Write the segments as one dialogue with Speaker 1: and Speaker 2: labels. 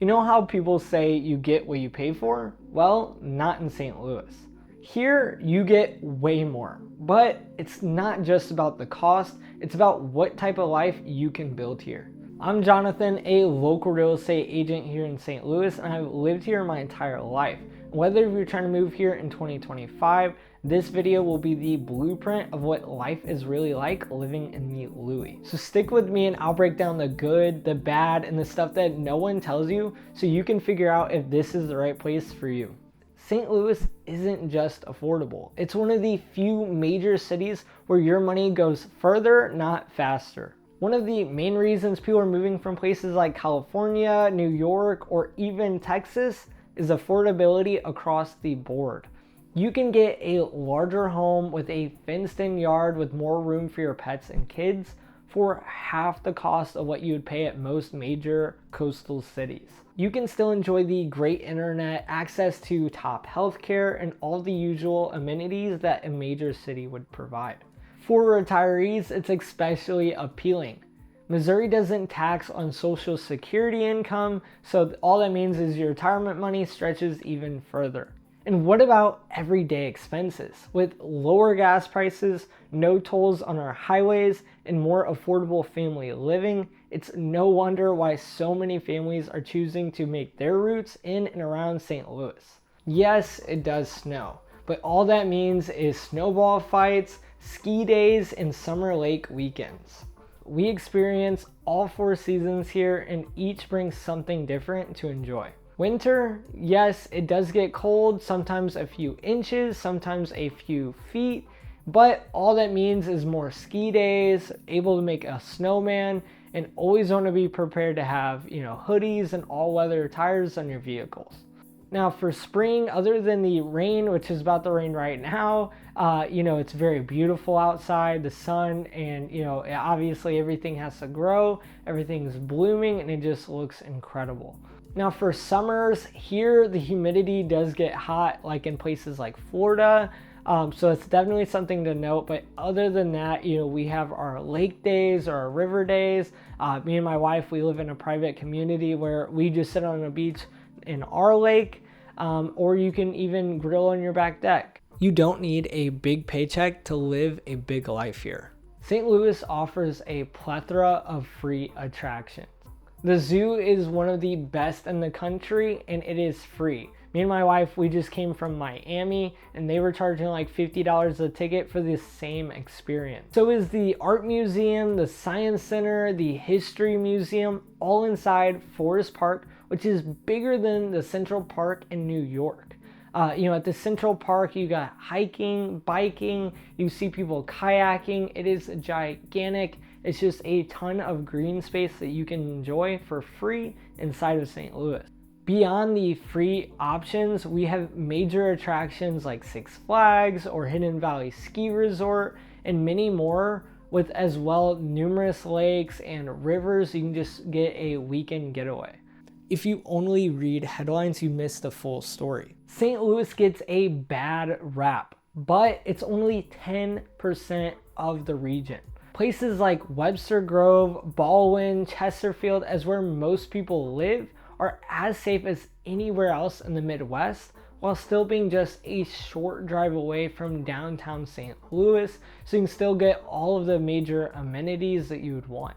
Speaker 1: You know how people say you get what you pay for? Well, not in St. Louis. Here, you get way more, but it's not just about the cost, it's about what type of life you can build here. I'm Jonathan, a local real estate agent here in St. Louis, and I've lived here my entire life. Whether you're trying to move here in 2025, this video will be the blueprint of what life is really like living in the Louis. So stick with me and I'll break down the good, the bad, and the stuff that no one tells you so you can figure out if this is the right place for you. St. Louis isn't just affordable. It's one of the few major cities where your money goes further, not faster. One of the main reasons people are moving from places like California, New York, or even Texas is affordability across the board. You can get a larger home with a fenced-in yard with more room for your pets and kids for half the cost of what you would pay at most major coastal cities. You can still enjoy the great internet, access to top healthcare, and all the usual amenities that a major city would provide. For retirees, it's especially appealing. Missouri doesn't tax on Social Security income, so all that means is your retirement money stretches even further. And what about everyday expenses? With lower gas prices, no tolls on our highways, and more affordable family living, it's no wonder why so many families are choosing to make their roots in and around St. Louis. Yes, it does snow, but all that means is snowball fights, ski days, and summer lake weekends. We experience all 4 seasons here, and each brings something different to enjoy. Winter, yes, it does get cold, sometimes a few inches, sometimes a few feet, but all that means is more ski days, able to make a snowman, and always want to be prepared to have, hoodies and all-weather tires on your vehicles. Now for spring, other than the rain, which is about to rain right now, it's very beautiful outside, the sun, and obviously everything has to grow, everything's blooming, and it just looks incredible. Now for summers, here the humidity does get hot, like in places like Florida, so it's definitely something to note. But other than that, we have our lake days or our river days. Me and my wife, we live in a private community where we just sit on a beach in our lake, or you can even grill on your back deck. You don't need a big paycheck to live a big life here. St. Louis offers a plethora of free attractions. The zoo is one of the best in the country, and it is free. Me and my wife, we just came from Miami, and they were charging like $50 a ticket for the same experience. So is the art museum, the science center, the history museum, all inside Forest Park, which is bigger than the Central Park in New York. At the Central Park, you got hiking, biking, you see people kayaking. It is gigantic. It's just a ton of green space that you can enjoy for free inside of St. Louis. Beyond the free options, we have major attractions like Six Flags or Hidden Valley Ski Resort and many more, with as well numerous lakes and rivers. You can just get a weekend getaway. If you only read headlines, you miss the full story. St. Louis gets a bad rap, but it's only 10% of the region. Places like Webster Grove, Baldwin, Chesterfield, as where most people live, are as safe as anywhere else in the Midwest, while still being just a short drive away from downtown St. Louis, so you can still get all of the major amenities that you would want.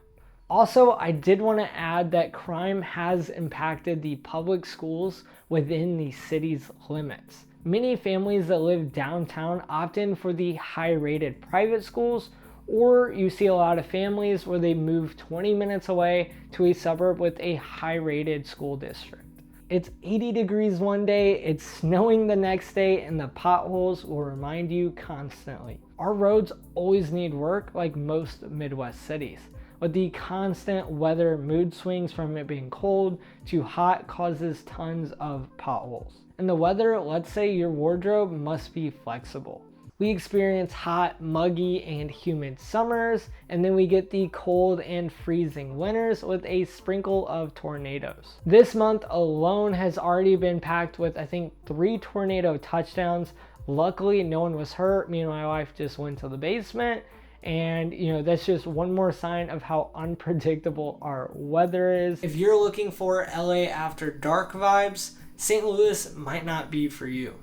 Speaker 1: Also, I did want to add that crime has impacted the public schools within the city's limits. Many families that live downtown opt in for the high-rated private schools, or you see a lot of families where they move 20 minutes away to a suburb with a high-rated school district. It's 80 degrees one day, it's snowing the next day, and the potholes will remind you constantly. Our roads always need work like most Midwest cities, but the constant weather mood swings from it being cold to hot causes tons of potholes. And the weather, let's say your wardrobe must be flexible. We experience hot, muggy, and humid summers, and then we get the cold and freezing winters with a sprinkle of tornadoes. This month alone has already been packed with, I think, 3 tornado touchdowns. Luckily, no one was hurt. Me and my wife just went to the basement, And that's just one more sign of how unpredictable our weather is. If you're looking for LA after dark vibes, St. Louis might not be for you.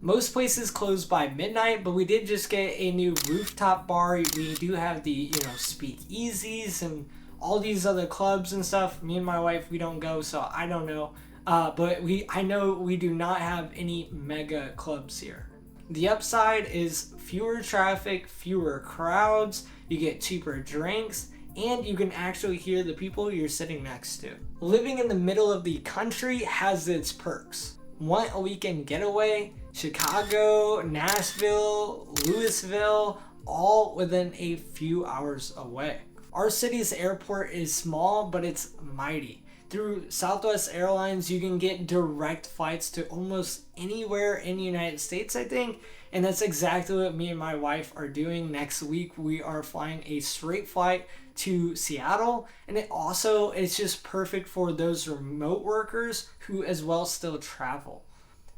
Speaker 1: Most places close by midnight, but we did just get a new rooftop bar. We do have the speakeasies and all these other clubs and stuff. Me and my wife, we don't go, so I don't know. But I know we do not have any mega clubs here. The upside is fewer traffic, fewer crowds, you get cheaper drinks, and you can actually hear the people you're sitting next to. Living in the middle of the country has its perks. Want a weekend getaway? Chicago, Nashville, Louisville, all within a few hours away. Our city's airport is small, but it's mighty. Through Southwest Airlines, you can get direct flights to almost anywhere in the United States, I think. And that's exactly what me and my wife are doing. Next week, we are flying a straight flight to Seattle. And it's just perfect for those remote workers who as well still travel.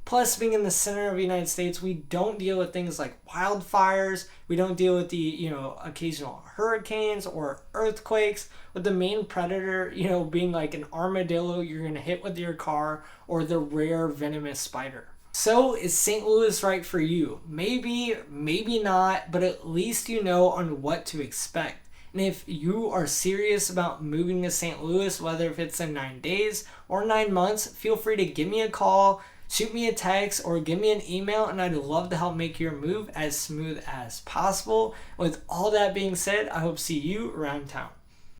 Speaker 1: Plus, being in the center of the United States, we don't deal with things like wildfires. We don't deal with the, occasional hurricanes or earthquakes, with the main predator, being like an armadillo you're going to hit with your car, or the rare venomous spider. So, is St. Louis right for you? Maybe, maybe not, but at least you know on what to expect. And if you are serious about moving to St. Louis, whether if it's in 9 days or 9 months, feel free to give me a call, shoot me a text, or give me an email, and I'd love to help make your move as smooth as possible. With all that being said, I hope to see you around town.